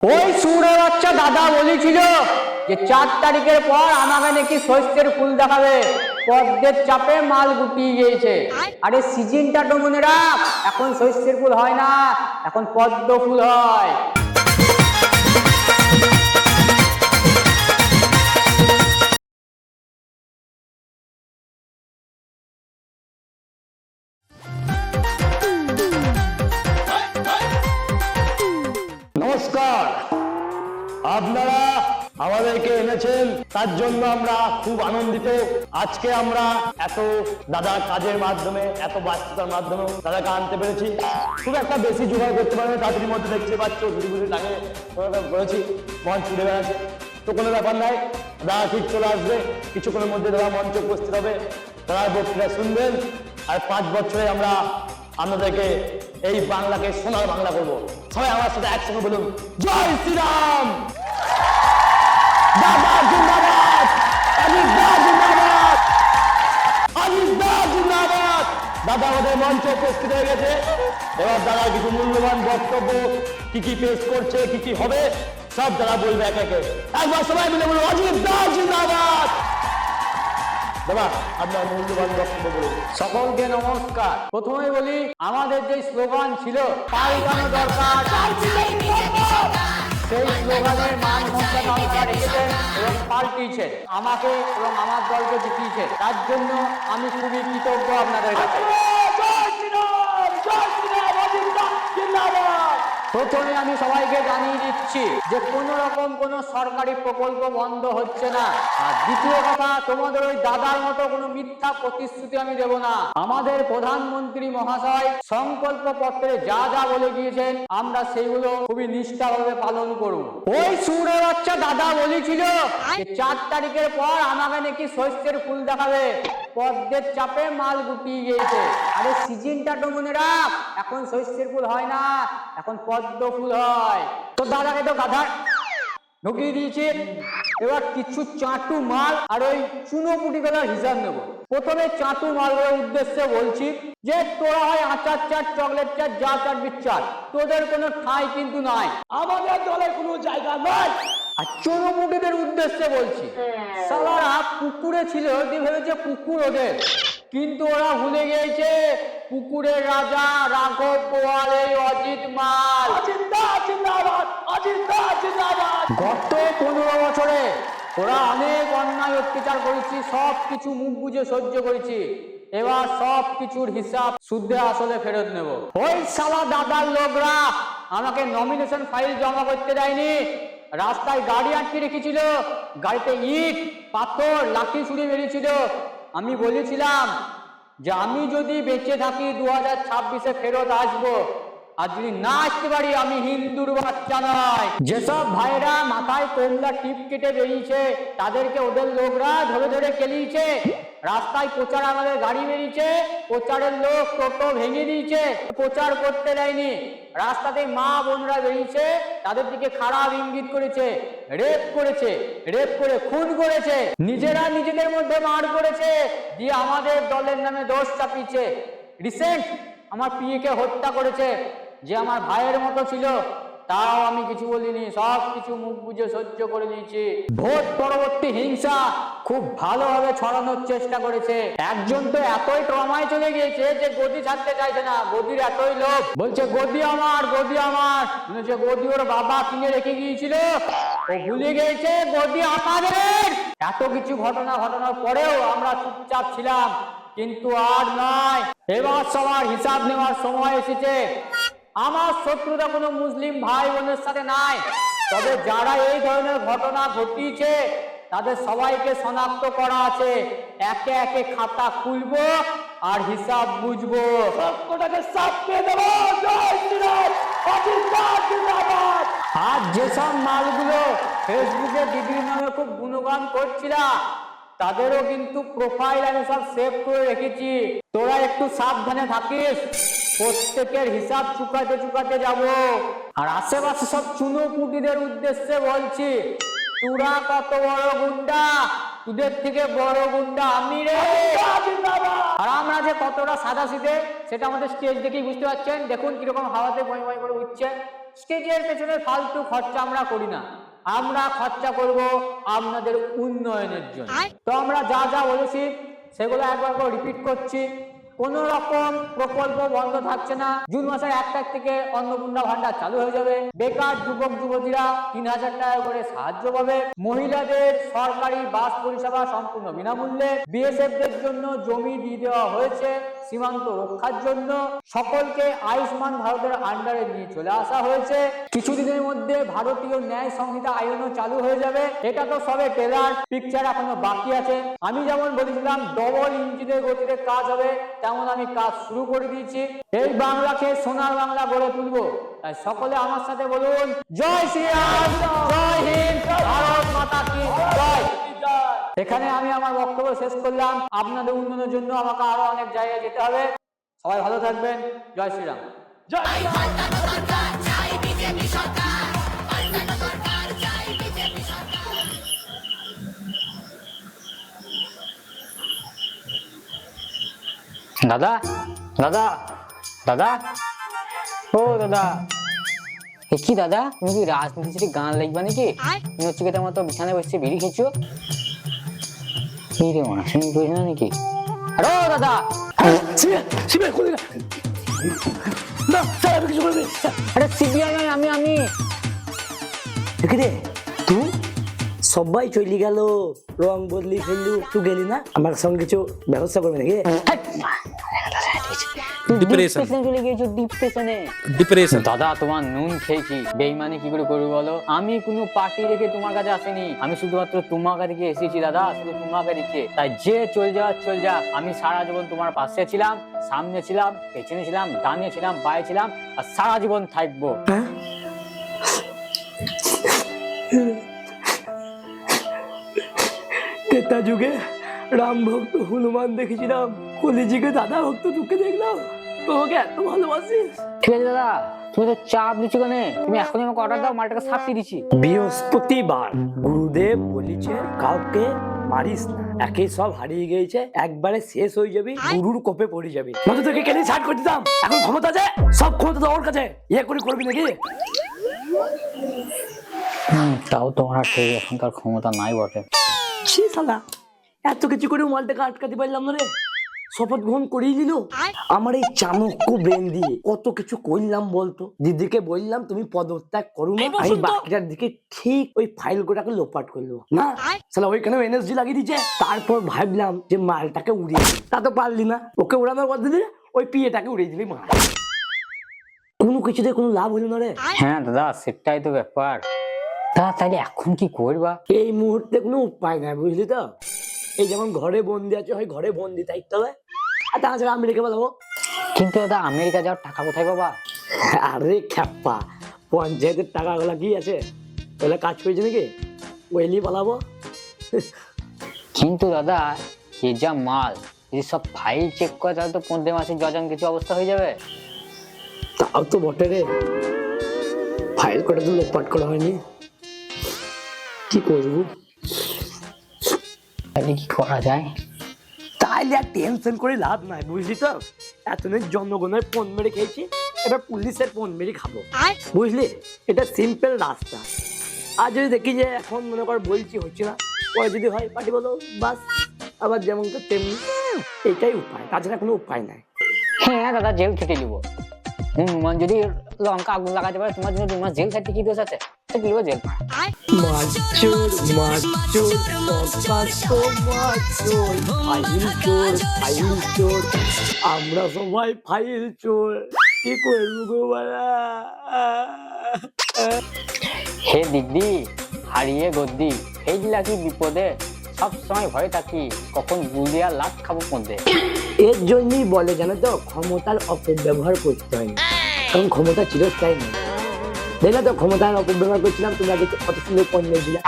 ওই সুরের বাচ্চা দাদা বলেছিল যে 4 তারিখের পর আমাকে নাকি শস্যের ফুল দেখাবে। পদ্মের চাপে মাল গুটিয়ে গিয়েছে। আরে সিজনটা তো মনে রাখ, এখন শস্যের ফুল হয় না, এখন পদ্ম ফুল হয়। নমস্কার, আপনারা আমাদেরকে এনেছেন তার জন্য আমরা খুব আনন্দিত। আজকে আমরা এত দাদার কাজের মাধ্যমে, এত ব্যস্ততার মাধ্যমে দাদাকে আনতে পেরেছি। খুব একটা বেশি জোগাড় করতে পারবে তাড়াতাড়ির মধ্যে দেখতে পাচ্ছ, ঘুরি লাগে করেছি, মঞ্চ ছুটে বেড়াচ্ছে। তো কোনো ব্যাপার নাই, দাদা ঠিক চলে আসবে কিছুক্ষণের মধ্যে। দাদা মঞ্চে উপস্থিত হবে, দাদার বক্তৃতা শুনবেন। আর 5 বছরে আমরা আপনাদেরকে এই বাংলাকে সোনার বাংলা করবো। সবাই আমার সাথে একসঙ্গে বলুন, জয় শ্রীরাম। দাদা জিন্দাবাদ, অজিত দা জিন্দাবাদ, অজিত দা জিন্দাবাদ। দাদা আমাদের মঞ্চে উপস্থিত হয়ে গেছে। এবার দাদা কিছু মূল্যবান বক্তব্য কি কি পেশ করছে, কি কি হবে, সব দাদা বলবে একে একে। একবার সবাই মিলে বলুন, অজিত দা জিন্দাবাদ। দাদা আপনার মূল্যবান বক্তব্য বলুন। সকলকে নমস্কার। প্রথমে বলি, আমাদের যে স্লোগান ছিল পাল্টানো দরকার, সেই স্লোগানের মান মর্যাদা আপনারা রেখেছেন এবং পাল্টিয়েছেন, আমাকে এবং আমার দলকে জিতিয়েছেন। তার জন্য আমি খুবই কৃতজ্ঞ আপনাদের কাছে। প্রথমে আমি সবাইকে জানিয়ে দিচ্ছি যে কোনো রকম কোনো সরকারি প্রকল্প বন্ধ হচ্ছে না। আর দ্বিতীয় কথা, তোমাদের ওই দাদার মতো কোনো মিথ্যা প্রতিশ্রুতি আমি দেব না। আমাদের প্রধানমন্ত্রী মহাশয় সংকল্প পত্রে যা যা বলে গিয়েছেন, আমরা সেইগুলো খুবই নিষ্ঠাভাবে পালন করব। ওই সুরের বাচ্চা দাদা বলেছিল যে 4 তারিখের পর আমাকে নাকি শস্যের ফুল দেখাবে। পদ্মের চাপে মাল গুটিয়ে গিয়েছে। আরে সিজনটা তো মনে রাখ, এখন শস্যের ফুল হয় না, এখন পদ্ম ফুল হয়। তো দাদাকে তো গাধা ঢুকিয়ে দিয়েছে। এবার কিছু চাটু মাল আর ওই চুনোপুটি বেলার হিসাব নেব। প্রথমে চাটু মালগুলোর উদ্দেশ্যে বলছি যে তোরা হয় আচার চাট, চকলেট চাট, যা চাটবি চাট, তোদের কোনো ঠাঁই কিন্তু নাই, আমাদের দলে কোনো জায়গা নাই। আর চুনোপুটিদের উদ্দেশ্যে বলছি, সালারা পুকুরে ছিল, দিয়ে ভেবেছে পুকুর ওদের, কিন্তু ওরা ভুলে গিয়েছে পুকুরের রাজা রাঘব বোয়াল এই অজিত মাল। গত 15 বছরে ওরা অনেক অন্যায় অত্যাচার করেছি, সব কিছু মুখ বুঝে সহ্য করেছি। এবার সব কিছুর হিসাব সুদে আসলে ফেরত নেব। ওই শালা দাদার লোকরা আমাকে নমিনেশন ফাইল জমা করতে দেয়নি, রাস্তায় গাড়ি আটকে রেখেছিল, গাড়িতে ইট পাথর লাঠি ছুড়ে বেরিয়েছিল। আমি বলেছিলাম যে আমি যদি বেঁচে থাকি 2026-এ ফেরত আসবো, আর যদি না আসতে পারি আমি হিন্দুর বাচ্চা নয়। যেসব ভাইরা মাথায় কোমলা টিপ কেটে বেরিয়েছে, তাদেরকে ওদের লোকরা ধরে ধরে কেলিয়েছে। রাস্তায় প্রচার আমাদের গাড়ি বেরিয়েছে, প্রচারের লোক টোটো ভেঙে দিয়েছে, প্রচার করতে দেয়নি। রাস্তাতে মা বোনরা বেরিয়েছে, তাদের দিকে খারাপ ইঙ্গিত করেছে, রেপ করেছে, রেপ করে খুন করেছে, নিজেরা নিজেদের মধ্যে মার করেছে, দিয়ে আমাদের দলের নামে দোষ চাপিয়েছে। রিসেন্ট আমার পিএকে হত্যা করেছে, যে আমার ভাইয়ের মতো ছিল, তাও আমি কিছু বলিনি, সব কিছু মুখ বুঝে সহ্য করে নিয়েছি। ভোট পরবর্তী হিংসা খুব ভালোভাবে ছড়ানোর চেষ্টা করেছে। একজন তো এতই ট্রমায় চলে গিয়েছে যে গদি ছাড়তে চাইছে না, গদির এতই লোভ, বলছে গদি আমার, গদি আমার। বলছে গদি ওর বাবা কিনে রেখে গিয়েছিল, ও ভুলে গিয়েছে গদি আমাদের। এত কিছু ঘটনার পরেও আমরা চুপচাপ ছিলাম, কিন্তু আর নয়, এবার সবার হিসাব নেওয়ার সময় এসেছে। আমার শত্রুতা কোনো মুসলিম ভাই বোনের সাথে নাই, তবে যারা এই ধরনের ঘটনা ঘটিয়েছে তাদের সবাইকে শনাক্ত করা আছে। একে একে খাতা খুলবো আর হিসাব বুঝবো, সবকটাকে চাপিয়ে দেবো। জয় শ্রীরাম, অজিত দা জিন্দাবাদ। আর যেসব মালগুলো ফেসবুকে দিদির নামে খুব গুণগান করছিলা, তাদেরও কিন্তু প্রোফাইল আমি সব সেভ করে রেখেছি। তোরা একটু সাবধানে থাকিস, প্রত্যেকের হিসাব চুকাতে চুকাতে যাব। আর আশেপাশে সব চুনোপুটিদের উদ্দেশ্যে বলছি, তোরা কত বড় গুন্ডা, তোদের থেকে বড় গুন্ডা আমি রে। আর আমরা যে কতটা সাদা সিধে সেটা আমাদের স্টেজ দেখেই বুঝতে পারছেন। দেখুন কিরকম হাওয়াতে বই বই করে উঠছে। স্টেজের পেছনে ফালতু খরচা আমরা করি না, আমরা খরচা করব আপনাদের উন্নয়নের জন্য। তো আমরা যা যা বলেছি সেগুলো একবার করে রিপিট করছি। কোন রকম প্রকল্প বন্ধ থাকছে না। জুন মাসের 1 তারিখ থেকে অন্নপূর্ণা ভান্ডার চালু হয়ে যাবে। বেকার যুবক যুবতীরা 3000 টাকা করে সাহায্য পাবে। মহিলাদের সরকারি বাস পরিষেবা সম্পূর্ণ বিনামূল্যে। বিএসএফ দের জন্য জমি দিয়ে দেওয়া হয়েছে সীমান্ত রক্ষার জন্য। সকলকে আয়ুষ্মান ভারতের আন্ডারে নিয়ে চলে আসা হয়েছে। কিছুদিনের মধ্যে ভারতীয় ন্যায় সংহিতা আইনও চালু হয়ে যাবে। এটা তো সবে ট্রেলার, পিকচার এখনো বাকি আছে। আমি যেমন বলেছিলাম ডবল ইঞ্জিনের গতিতে কাজ হবে, তেমন আমি কাজ শুরু করে দিয়েছি। এই বাংলাকে সোনার বাংলা গড়ে তুলবো। তাই সকলে আমার সাথে বলুন, জয় শ্রীরাম, জয় হিন্দ, ভারত মাতা কি জয়। এখানে আমি আমার বক্তব্য শেষ করলাম। আপনাদের উন্নয়নের জন্য আমাকে আরো অনেক জায়গায় যেতে হবে। সবাই ভালো থাকবেন। জয় শ্রীরাম। দাদা দাদা দাদা ও দাদা, এ কি দাদা, তুমি কি রাজনীতি ছেড়ে গান লিখবা নাকি? তুমি হচ্ছে কি তোমার তো বিছানায় বসে বিড়ি খেয়েছো? এই রে মা, শুনি বুঝি না নাকি? আরে ও দাদা, আরে সিবিআই নয়, আমি রে তুই সবাই চলে গেল, রং বদলি ফেললু, তুই গেলি না? আমার সঙ্গে কিছু ব্যবস্থা করবে নাকি? ডিপ্রেশন। দাদা তোমার নুন খেয়েছি, বেইমানি কি করে করবো বলো? আমি কোনো পার্টি রেখে তোমার কাছে আসিনি, আমি শুধুমাত্র তোমার কাছে এসেছি দাদা, শুধু তোমাকে রেখে। তাই যে চল যাওয়ার চল যাক, আমি সারা জীবন তোমার পাশে ছিলাম, সামনে ছিলাম, পেছনে ছিলাম, ডানে ছিলাম, বায়ে ছিলাম, আর সারা জীবন থাকবো। তেতা যুগে রাম ভক্ত হনুমান দেখেছিলাম, কলিযুগে দাদা ভক্ত তোকে দেখলাম। তোমাকে এত ভালোবাসিস। ঠিক আছে দাদা, তুমি তো চাপ দিচ্ছ কেন? তুমি এখনই আমাকে অর্ডার দাও, মালটাকে সাপটি দিচ্ছি। বৃহস্পতিবার গুরুদেব বলেছে কাউকে মারিস না, একে সব হারিয়ে গিয়েছে, একবারে শেষ হয়ে যাবি, গুরুর কোপে পড়ে যাবি। নয়তো তোকে কেন ছাড় করে দিতাম। এখন ক্ষমতা আছে, সব ক্ষমতা তো ওর কাছে, ইয়ে করে করবি নাকি? তাও তোমার ঠিক এখনকার ক্ষমতা নাই বটে। ছি শালা, এত কিছু করে মালটাকে আটকাতে পারলাম না রে। শপথ গ্রহণ করিয়ে দিল আমার এই চাণক্য ব্রেন দিয়ে। কত কিছু করলাম বলতো। দিদিকে বললাম তুমি পদত্যাগ করো না, আমি বাকিটার দিকে ঠিক ওই ফাইল গোটাকে লোপাট করলো না। শালা ওইখানে এনএসজি লাগিয়ে দিচ্ছে। তারপর ভাবলাম যে মালটাকে উড়িয়ে দিই, তা তো পারলি না। ওকে উড়ানোর বদলে ওই পিএটাকে উড়িয়ে দিলি। মাল কোনো কিছুতে কোনো লাভ হলো না রে। হ্যাঁ দাদা, সেটাই তো ব্যাপার। তাহলে এখন কি করবা? এই মুহূর্তে কোনো উপায় নাই, বুঝলি তো। এই যেমন ঘরে বন্দি আছে, হয় ঘরে বন্দি থাকতে হবে, আর তাছাড়া আমেরিকা বলবো। কিন্তু দাদা আমেরিকা যাওয়ার টাকা কোথায় পাবা? আরে খ্যাপা, পঞ্চায়েতের টাকাগুলা কি আছে? ওগুলা কাজ করেছে নাকি? ওইলি পালাবো। কিন্তু দাদা এই যা মাল, যদি সব ফাইল চেক করে তাহলে তো 15 মাসের জজান কিছু অবস্থা হয়ে যাবে। তাও তো বটে রে, ফাইল কটা তো লোকপাট করা হয়নি। কি করবো? তাহলে কি করা যায়? তাইলে আর টেনশন করে লাভ নাই, বুঝলি তো। এতদিন জনগণের পণ মেরে খেয়েছি, এবার পুলিশের পণ মেরে খাবো, বুঝলি। এটা সিম্পল রাস্তা। আর যদি দেখি যে এখন মনে কর বলছি হচ্ছে না, পরে যদি হয় পার্টি বলো, বাস আবার যেমন তো তেমনি। এটাই উপায়, তাছাড়া কোনো উপায় নাই। হ্যাঁ দাদা, জেল খেটে নিবো। হনুমান যদি লঙ্কা আগুন লাগাতে পারে, তোমার জন্য 2 মাস জেল খাটতে কি দোষ আছে? জেল মাচুর মাচুর ফাইল চোর, ফাইল চোর, আমরা সবাই ফাইল চোর। কি করবো গো বাড়া? হে দিদি হারিয়ে গদ্দি, ফেজলা কি বিপদে, সব সময় ভয়ে থাকি কখন গুলি আর লাত খাবো মধ্যে। এর জন্যই বলে জানো তো, ক্ষমতার অপব্যবহার করতে হয় না, কারণ ক্ষমতা চিরস্থায়ী নেই। দেখলে তো ক্ষমতার অপব্যবহার করছিলাম, তোমরা কত সুন্দর পণ্য দিলা।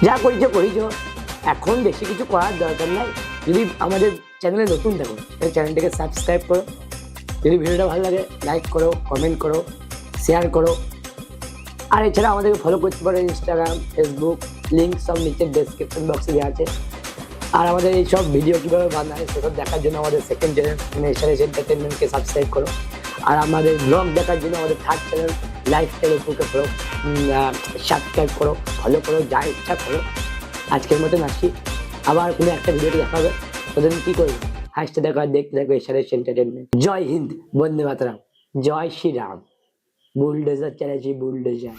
যা করেছো করেছো, এখন বেশি কিছু করার দরকার নাই। যদি আমাদের চ্যানেলে নতুন থাকো তাহলে চ্যানেলটাকে সাবস্ক্রাইব করো। যদি ভিডিওটা ভালো লাগে লাইক করো, কমেন্ট করো, শেয়ার করো। আর এছাড়া আমাদেরকে ফলো করতে পারো ইনস্টাগ্রাম, ফেসবুক, লিঙ্ক সব নিচের ডেসক্রিপশন বক্সে দেওয়া আছে। আর আমাদের এই সব ভিডিও কীভাবে বানায় সেসব দেখার জন্য আমাদের সেকেন্ড চ্যানেল এসআরএস এন্টারটেনমেন্টকে সাবস্ক্রাইব করো। আর আমাদের ব্লগ দেখার জন্য আমাদের থার্ড চ্যানেল লাইফস্টাইল উপকে করো, সাবস্ক্রাইব করো, ফলো করো, যা ইচ্ছা করো। আজকের মতন আসি, আবার কোনো একটা ভিডিওতে দেখা হবে। তোদের কি করবো, হাসতে দেখো আর দেখতে দেখো এসআরএস এন্টারটেনমেন্ট। জয় হিন্দ, বন্দে মাতরম, জয় শ্রীরাম। বুলডোজার চালাচ্ছি, বুলডোজার।